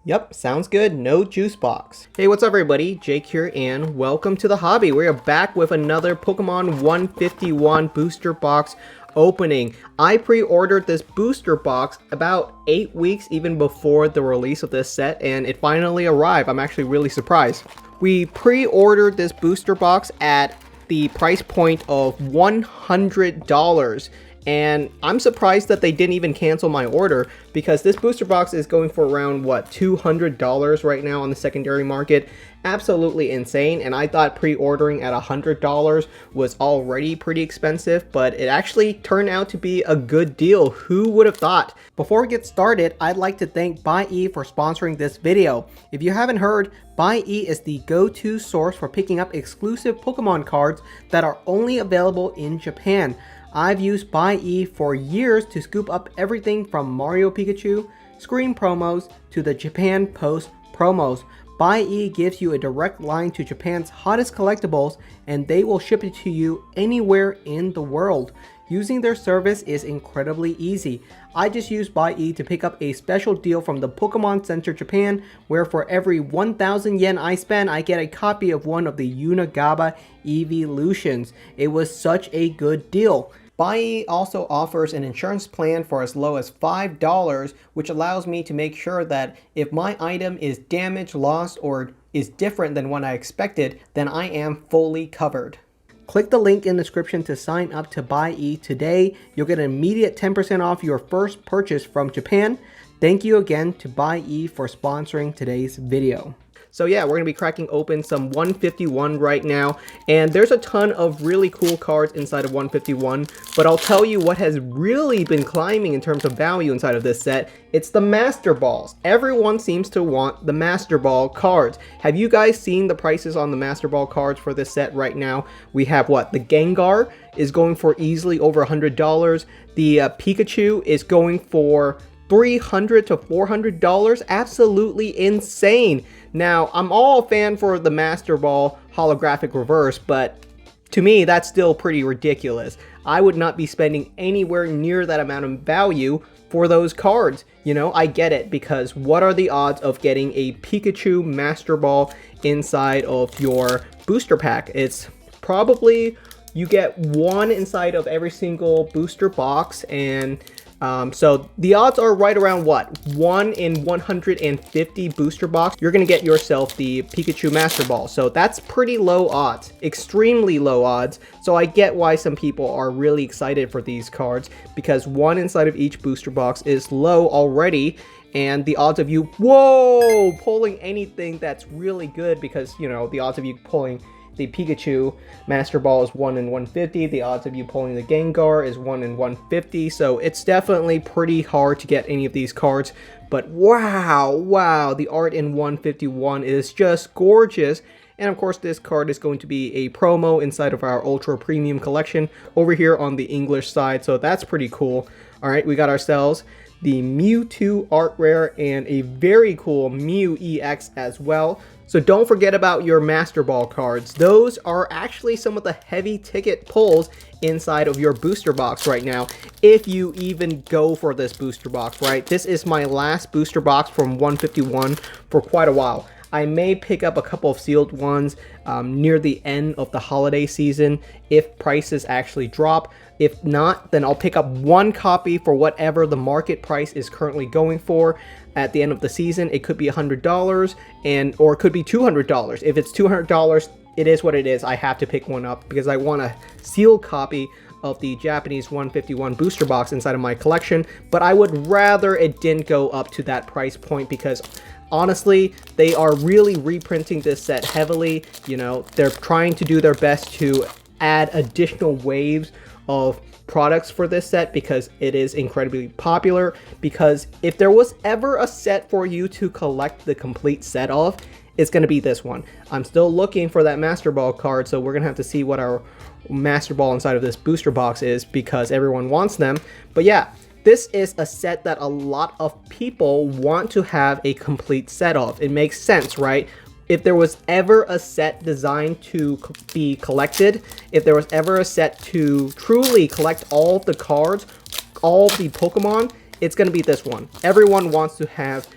Yep, sounds good. No juice box. Hey, what's up everybody? Jake here and welcome to the hobby. We are back with another Pokemon 151 booster box opening. I pre-ordered this booster box about 8 weeks even before the release of this set, and it finally arrived. I'm actually really surprised. We pre-ordered this booster box at the price point of $100. And I'm surprised that they didn't even cancel my order, because this booster box is going for around, what, $200 right now on the secondary market. Absolutely insane, and I thought pre-ordering at $100 was already pretty expensive, but it actually turned out to be a good deal. Who would have thought? Before we get started, I'd like to thank Buyee for sponsoring this video. If you haven't heard, Buyee is the go-to source for picking up exclusive Pokemon cards that are only available in Japan. I've used Buyee for years to scoop up everything from Mario Pikachu, Scream promos, to the Japan Post promos. Buyee gives you a direct line to Japan's hottest collectibles, and they will ship it to you anywhere in the world. Using their service is incredibly easy. I just use Buyee to pick up a special deal from the Pokemon Center Japan, where for every 1,000 yen I spend, I get a copy of one of the Unagaba Evolutions. It was such a good deal. Buyee also offers an insurance plan for as low as $5, which allows me to make sure that if my item is damaged, lost, or is different than what I expected, then I am fully covered. Click the link in the description to sign up to Buyee today. You'll get an immediate 10% off your first purchase from Japan. Thank you again to Buyee for sponsoring today's video. So yeah, we're going to be cracking open some 151 right now, and there's a ton of really cool cards inside of 151, but I'll tell you what has really been climbing in terms of value inside of this set. It's the Master Balls. Everyone seems to want the Master Ball cards. Have you guys seen the prices on the Master Ball cards for this set right now? We have what? The Gengar is going for easily over $100. The Pikachu is going for $300 to $400. Absolutely insane. Now, I'm all a fan for the Master Ball holographic reverse, but to me, that's still pretty ridiculous. I would not be spending anywhere near that amount of value for those cards. You know, I get it, because what are the odds of getting a Pikachu Master Ball inside of your booster pack? It's probably, you get one inside of every single booster box, and so the odds are right around what? 1 in 150 booster box, you're going to get yourself the Pikachu Master Ball. So that's pretty low odds, extremely low odds. So I get why some people are really excited for these cards, because one inside of each booster box is low already. And the odds of you, pulling anything that's really good, because, you know, the odds of you pulling the Pikachu Master Ball is 1 in 150. The odds of you pulling the Gengar is 1 in 150. So it's definitely pretty hard to get any of these cards. But wow, the art in 151 is just gorgeous. And of course, this card is going to be a promo inside of our Ultra Premium collection over here on the English side. So that's pretty cool. All right, we got ourselves the Mewtwo Art Rare and a very cool Mew EX as well. So don't forget about your Master Ball cards. Those are actually some of the heavy ticket pulls inside of your booster box right now, if you even go for this booster box, right? This is my last booster box from 151 for quite a while. I may pick up a couple of sealed ones near the end of the holiday season if prices actually drop. If not, then I'll pick up one copy for whatever the market price is currently going for at the end of the season. It could be $100 or it could be $200. If it's $200, it is what it is. I have to pick one up because I want a sealed copy of the Japanese 151 booster box inside of my collection, but I would rather it didn't go up to that price point, because honestly, they are really reprinting this set heavily. You know, they're trying to do their best to add additional waves of products for this set, because it is incredibly popular. Because if there was ever a set for you to collect the complete set of, it's going to be this one. I'm still looking for that Master Ball card, so we're going to have to see what our Master Ball inside of this booster box is, because everyone wants them. But yeah, this is a set that a lot of people want to have a complete set of. It makes sense, right? If there was ever a set designed to be collected, if there was ever a set to truly collect all of the cards, all of the Pokemon, it's going to be this one. Everyone wants to have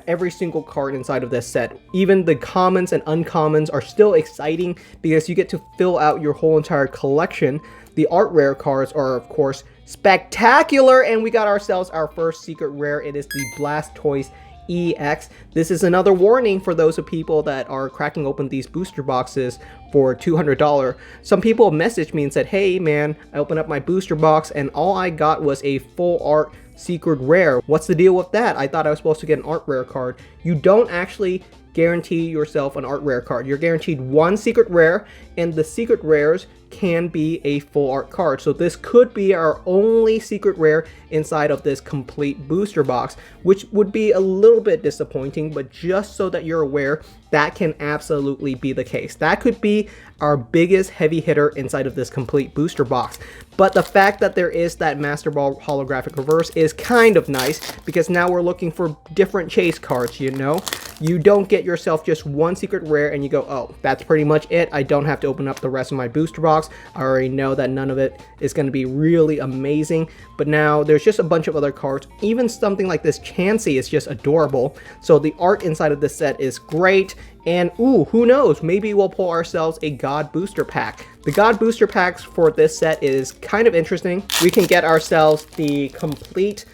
every single card inside of this set. Even the commons and uncommons are still exciting because you get to fill out your whole entire collection. The art rare cards are, of course, spectacular, and we got ourselves our first secret rare. It is the Blastoise EX. This is another warning for those of people that are cracking open these booster boxes for $200. Some people messaged me and said, hey man, I opened up my booster box and all I got was a full art secret rare. What's the deal with that? I thought I was supposed to get an art rare card. You don't actually guarantee yourself an art rare card. You're guaranteed one secret rare, and the secret rares can be a full art card. So this could be our only secret rare inside of this complete booster box, which would be a little bit disappointing, but just so that you're aware, that can absolutely be the case. That could be our biggest heavy hitter inside of this complete booster box. But the fact that there is that Master Ball holographic reverse is kind of nice, because now we're looking for different chase cards, you know? You don't get yourself just one secret rare and you go, oh, that's pretty much it. I don't have to open up the rest of my booster box. I already know that none of it is going to be really amazing. But now there's just a bunch of other cards. Even something like this Chansey is just adorable. So the art inside of this set is great. And ooh, who knows? Maybe we'll pull ourselves a God Booster Pack. The God Booster Packs for this set is kind of interesting. We can get ourselves the complete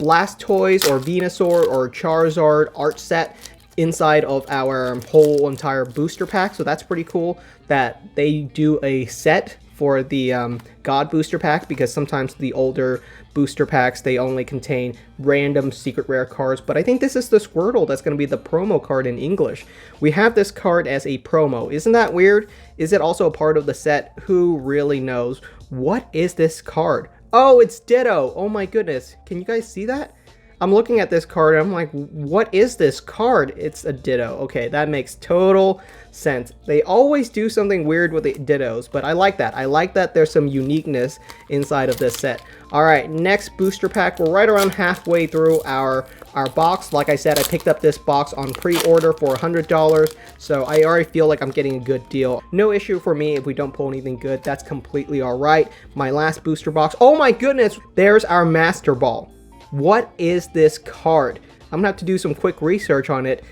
Blastoise or Venusaur or Charizard art set inside of our whole entire booster pack. So that's pretty cool that they do a set for the God Booster Pack, because sometimes the older booster packs, they only contain random secret rare cards. But I think this is the Squirtle that's going to be the promo card in English. We have this card as a promo. Isn't that weird? Is it also a part of the set? Who really knows? What is this card? Oh, it's Ditto. Oh my goodness. Can you guys see that? I'm looking at this card and I'm like, what is this card? It's a Ditto. Okay, that makes total sense. They always do something weird with the Dittos, but I like that. I like that there's some uniqueness inside of this set. All right, next booster pack. We're right around halfway through our box. Like I said, I picked up this box on pre-order for $100, so I already feel like I'm getting a good deal. No issue for me if we don't pull anything good. That's completely all right. My last booster box. Oh my goodness, there's our Master Ball. What is this card? I'm gonna have to do some quick research on it.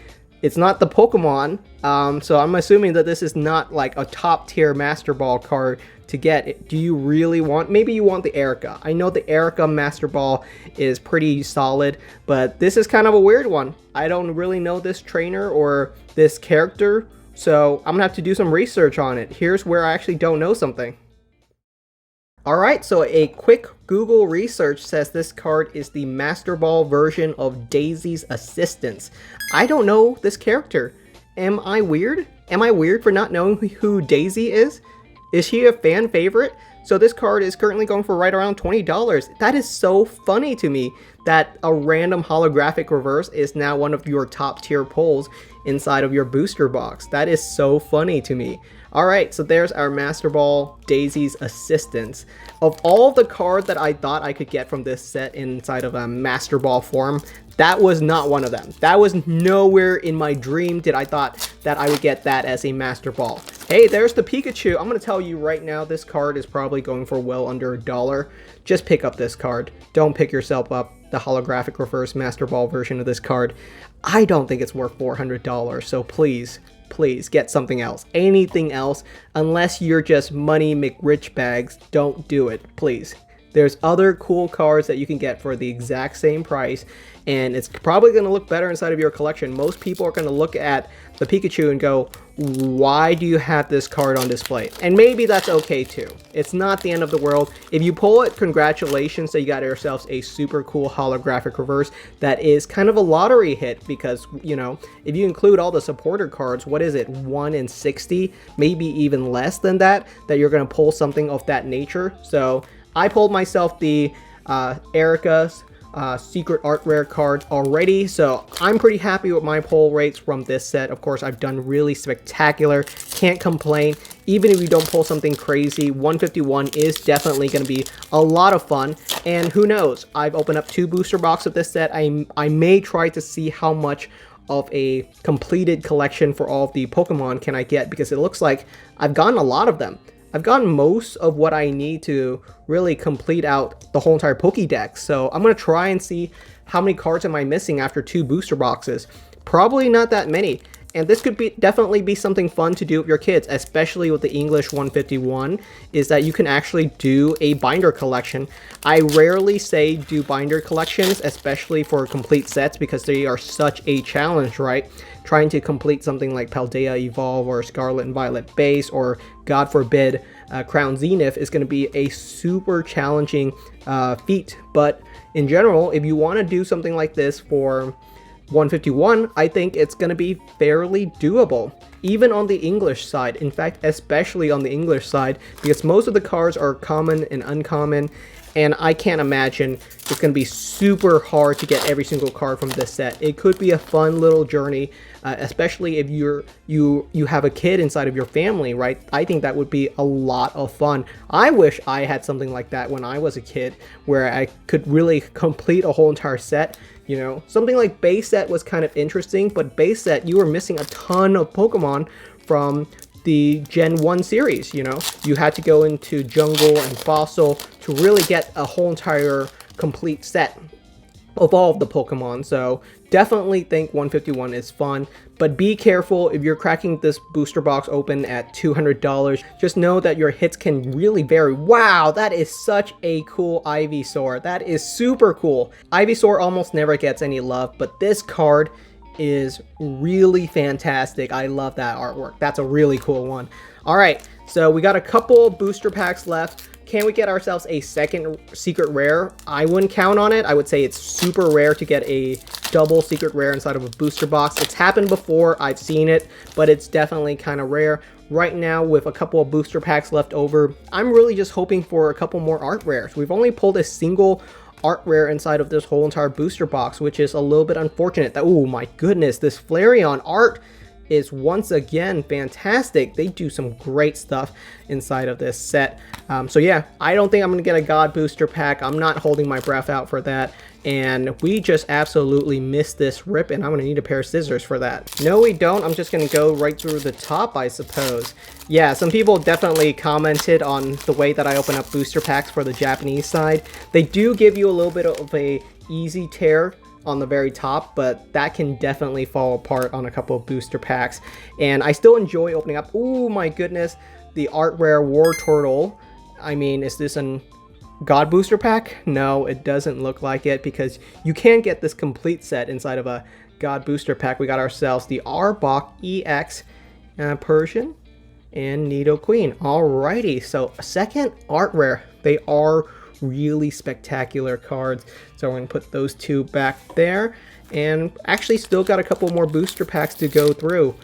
It's not the Pokemon, so I'm assuming that this is not like a top tier Master Ball card to get. Do you really want, maybe you want the Erica. I know the Erica Master Ball is pretty solid, but this is kind of a weird one. I don't really know this trainer or this character, so I'm gonna have to do some research on it. Here's where I actually don't know something. Alright, so a quick Google research says this card is the Master Ball version of Daisy's Assistance. I don't know this character. Am I weird? Am I weird for not knowing who Daisy is? Is she a fan favorite? So this card is currently going for right around $20. That is so funny to me that a random holographic reverse is now one of your top tier pulls inside of your booster box. That is so funny to me. Alright, so there's our Master Ball Daisy's Assistance. Of all the cards that I thought I could get from this set inside of a Master Ball form, that was not one of them. That was nowhere in my dream did I thought that I would get that as a Master Ball. Hey, there's the Pikachu. I'm going to tell you right now, this card is probably going for well under $1. Just pick up this card. Don't pick yourself up the holographic reverse Master Ball version of this card. I don't think it's worth $400, so please get something else. Anything else, unless you're just money McRich bags, don't do it, please. There's other cool cards that you can get for the exact same price, and it's probably going to look better inside of your collection. Most people are going to look at the Pikachu and go, why do you have this card on display? And maybe that's okay too. It's not the end of the world. If you pull it, congratulations, so you got yourselves a super cool holographic reverse that is kind of a lottery hit, because, you know, if you include all the supporter cards, what is it, 1 in 60, maybe even less than that you're going to pull something of that nature. So I pulled myself the Erica's secret art rare cards already, so I'm pretty happy with my pull rates from this set. Of course, I've done really spectacular, can't complain. Even if you don't pull something crazy, 151 is definitely going to be a lot of fun. And who knows, I've opened up 2 booster boxes of this set. I may try to see how much of a completed collection for all of the Pokemon can I get, because it looks like I've gotten a lot of them. I've gotten most of what I need to really complete out the whole entire Pokédex. So I'm going to try and see how many cards am I missing after 2 booster boxes. Probably not that many. And this could definitely be something fun to do with your kids, especially with the English 151, is that you can actually do a binder collection. I rarely say do binder collections, especially for complete sets, because they are such a challenge, right? Trying to complete something like Paldea Evolve or Scarlet and Violet Base, or God forbid, Crown Zenith is going to be a super challenging feat. But in general, if you want to do something like this for 151, I think it's going to be fairly doable, even on the English side. In fact, especially on the English side, because most of the cards are common and uncommon, and I can't imagine it's going to be super hard to get every single card from this set. It could be a fun little journey, especially if you have a kid inside of your family, right? I think that would be a lot of fun. I wish I had something like that when I was a kid, where I could really complete a whole entire set. You know, something like base set was kind of interesting, but base set, you were missing a ton of Pokemon from the Gen 1 series, you know? You had to go into Jungle and Fossil to really get a whole entire complete set of all of the Pokemon. So definitely think 151 is fun, but be careful if you're cracking this booster box open at $200. Just know that your hits can really vary. Wow, that is such a cool Ivysaur. That is super cool. Ivysaur almost never gets any love, but this card is really fantastic. I love that artwork. That's a really cool one. All right, so we got a couple booster packs left. Can we get ourselves a second secret rare? I wouldn't count on it. I would say it's super rare to get a double secret rare inside of a booster box. It's happened before, I've seen it, but it's definitely kind of rare. Right now, with a couple of booster packs left over, I'm really just hoping for a couple more art rares. We've only pulled a single art rare inside of this whole entire booster box, which is a little bit unfortunate. Oh my goodness, this Flareon art is once again fantastic. They do some great stuff inside of this set. So yeah, I don't think I'm gonna get a God booster pack. I'm not holding my breath out for that. And we just absolutely missed this rip, and I'm gonna need a pair of scissors for that. No, we don't. I'm just gonna go right through the top, I suppose. Yeah, some people definitely commented on the way that I open up booster packs for the Japanese side. They do give you a little bit of a easy tear on the very top, but that can definitely fall apart on a couple of booster packs. And I still enjoy opening up. Oh my goodness, the art rare War Turtle. I mean, is this an God booster pack? No, it doesn't look like it, because you can get this complete set inside of a God booster pack. We got ourselves the Arbok EX Persian and Nidoqueen. Alrighty, so a second art rare. They are really spectacular cards, so we're going to put those two back there, and actually still got a couple more booster packs to go through,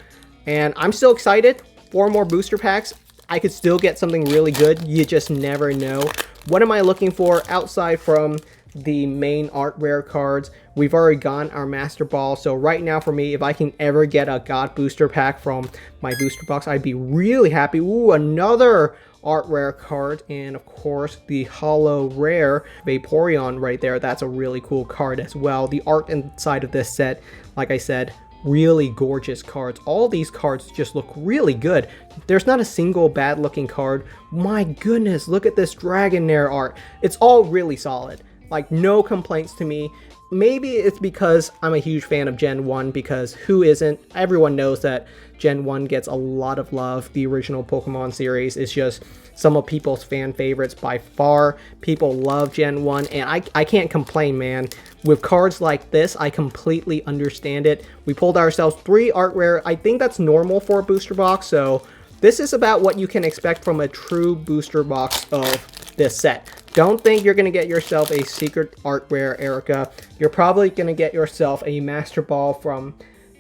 and I'm still excited. 4 more booster packs. I could still get something really good. You just never know. What am I looking for outside from the main art rare cards? We've already gotten our Master Ball, so right now for me, if I can ever get a God booster pack from my booster box, I'd be really happy. Ooh, another art rare card, and of course the holo rare Vaporeon right there. That's a really cool card as well. The art inside of this set, like I said, really gorgeous cards. All these cards just look really good. There's not a single bad looking card. My goodness, look at this Dragonair art. It's all really solid. Like, no complaints to me. Maybe it's because I'm a huge fan of Gen 1, because who isn't? Everyone knows that Gen 1 gets a lot of love. The original Pokemon series is just some of people's fan favorites by far. People love Gen 1, and I can't complain, man. With cards like this, I completely understand it. We pulled ourselves 3 art rare. I think that's normal for a booster box, so this is about what you can expect from a true booster box of this set. Don't think you're going to get yourself a secret art rare, Erica. You're probably going to get yourself a Master Ball from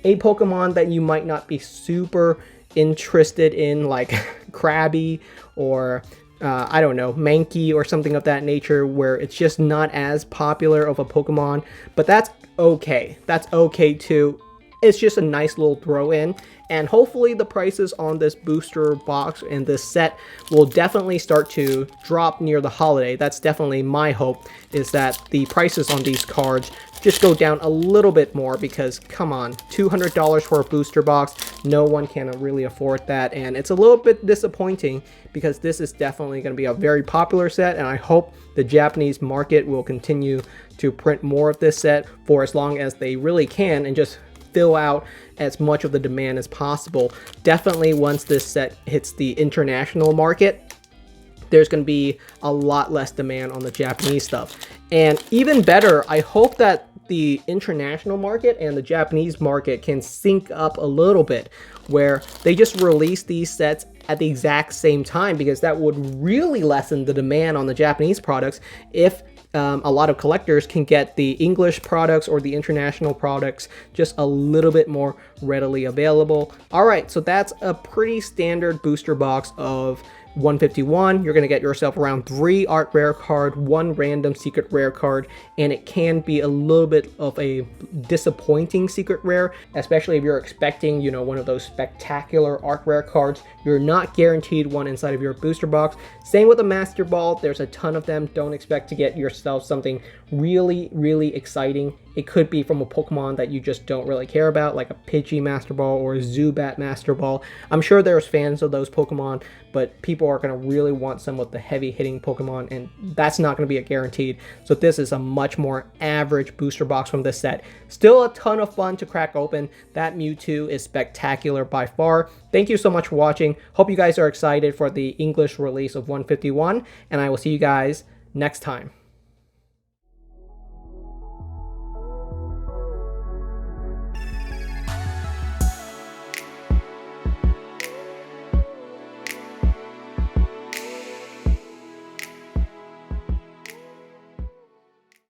a Pokemon that you might not be super interested in, like Krabby or I don't know, Mankey or something of that nature, where it's just not as popular of a Pokemon. But that's okay. That's okay too. It's just a nice little throw in, and hopefully the prices on this booster box and this set will definitely start to drop near the holiday. That's definitely my hope, is that the prices on these cards just go down a little bit more because, come on, $200 for a booster box. No one can really afford that, and it's a little bit disappointing because this is definitely going to be a very popular set, and I hope the Japanese market will continue to print more of this set for as long as they really can and just fill out as much of the demand as possible. Definitely once this set hits the international market, there's going to be a lot less demand on the Japanese stuff. And even better, I hope that the international market and the Japanese market can sync up a little bit, where they just release these sets at the exact same time, because that would really lessen the demand on the Japanese products if a lot of collectors can get the English products or the international products just a little bit more readily available. All right, so that's a pretty standard booster box of 151. You're going to get yourself around 3 art rare card, 1 random secret rare card, and it can be a little bit of a disappointing secret rare, especially if you're expecting, you know, one of those spectacular art rare cards. You're not guaranteed one inside of your booster box. Same with the Master Ball. There's a ton of them. Don't expect to get yourself something really exciting. It could be from a Pokemon that you just don't really care about, like a Pidgey Master Ball or a Zubat Master Ball. I'm sure there's fans of those Pokemon, but people are going to really want some of the heavy-hitting Pokemon, and that's not going to be a guaranteed. So this is a much more average booster box from this set. Still a ton of fun to crack open. That Mewtwo is spectacular by far. Thank you so much for watching. Hope you guys are excited for the English release of 151, and I will see you guys next time.